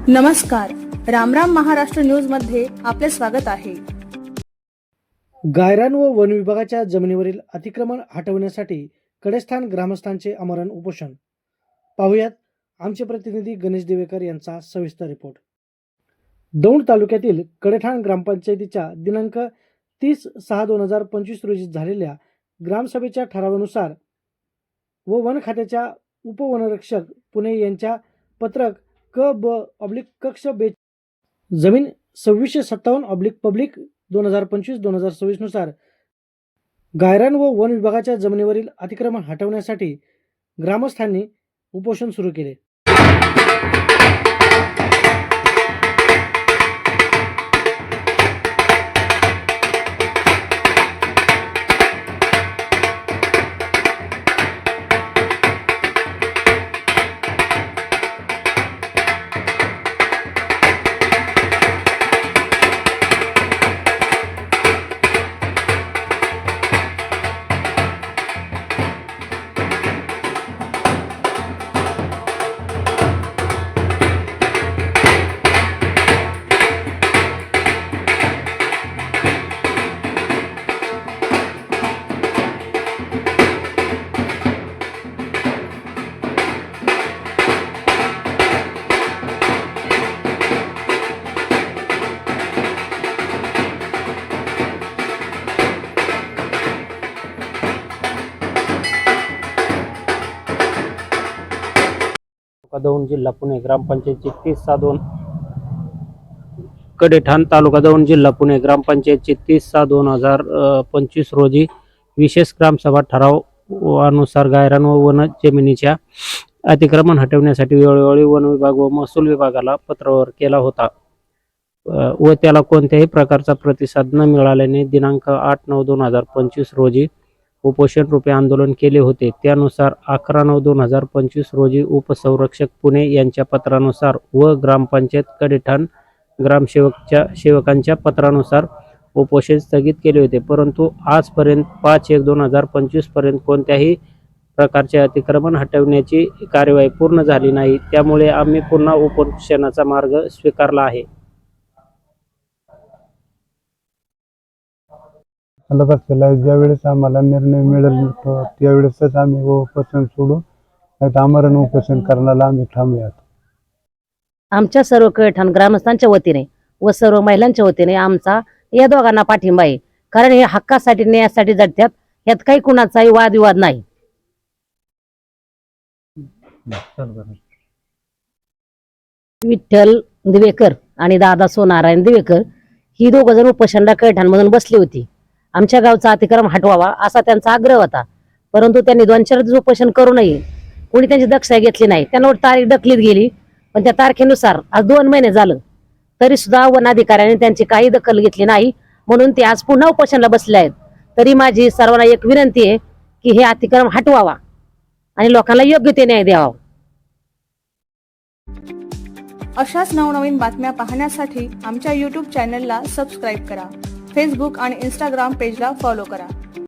नमस्कार, रामराम महाराष्ट्र न्यूज मध्ये आपले स्वागत आहे। गायरान व वन विभागाच्या जमिनीवरील अतिक्रमण हटवण्यासाठी कडेस्थान ग्रामस्थांचे आमरण उपोषण। पाहुयात आमचे प्रतिनिधी गणेश देवेकर यांचा सविस्तर रिपोर्ट। दौंड तालुक्यातील कडेठाण ग्रामपंचायतीच्या दिनांक 30/6/2025 रोजी झालेल्या ग्रामसभेच्या ठरावानुसार व वन खात्याच्या उपवनरक्षक पुणे यांच्या पत्रक क/ब/कक्ष बे जमीन 2657/पब्लिक 2025-2026 नुसार गायरान व वन विभागाच्या जमिनीवरील अतिक्रमण हटवण्यासाठी ग्रामस्थांनी उपोषण सुरू केले। दौंड जिल्हा पुणे ग्रामपंचायतची 30/2 कडेठाण तालुका दौंड जिल्हा पुणे ग्रामपंचायतची 30/2/2025 रोजी विशेष ग्रामसभा ठरावानुसार गायरान व वन जमिनीच्या अतिक्रमण हटवण्यासाठी वेळोवेळी वन विभाग व महसूल विभागाला पत्रावर केला होता व त्याला कोणत्याही प्रकारचा प्रतिसाद न मिळाल्याने दिनांक 8/9/2025 रोजी उपोषण रूपे आंदोलन केले होते। त्यानुसार 11/9/2025 रोजी उपसंरक्षक पुणे यांच्या पत्रानुसार व ग्रामपंचायत कडेठाण सेवकांच्या पत्रानुसार उपोषण स्थगित केले होते, परंतु आजपर्यंत 5/1/2025 पर्यंत कोणत्याही प्रकारचे अतिक्रमण हटवण्याची कार्यवाही पूर्ण झाली नाही। त्यामुळे आम्ही पुन्हा उपोषणाचा मार्ग स्वीकारला आहे। ज्यावेळेस आम्हाला निर्णय मिळेल त्यावेळेसच आम्ही उपोषण सोडू, नाही आमरण उपोषण करण्याला आम्ही थांबूयात। आमच्या सर्व कडेठाण ग्रामस्थांच्या वतीने व सर्व महिलांच्या वतीने आमचा या दोघांना पाठिंबा आहे, कारण हे हक्कासाठी न्यायासाठी झटतात, यात काही कुणाचाही वादविवाद नाही। विठ्ठल दिवेकर आणि दादा सोनारायण दिवेकर ही दोघ जण उपोषणाला कडेठाण मधून बसली होती। आमच्या गावचा अतिक्रमण हटवावा असा त्यांचा आग्रह होता, परंतु त्यांनी 2-4 दिवस उपोषण करू नये, कोणी त्यांची दक्षता घेतली नाही। त्यांना तारीख ढकलीत गेली, पण त्या तारखेनुसार आज 2 महिने झालं तरी सुद्धा वन अधिकाऱ्यांनी त्यांची काही दखल घेतली नाही, म्हणून ते आज पुन्हा उपोषणाला बसले आहेत। तरी माझी सर्वांना एक विनंती आहे की हे अतिक्रमण हटवावा आणि लोकांना योग्य ते न्याय द्यावा। अशाच नवनवीन बातम्या पाहण्यासाठी आमच्या YouTube चॅनलला सबस्क्राईब करा, फेसबुक आणि Instagram पेजला फॉलो करा।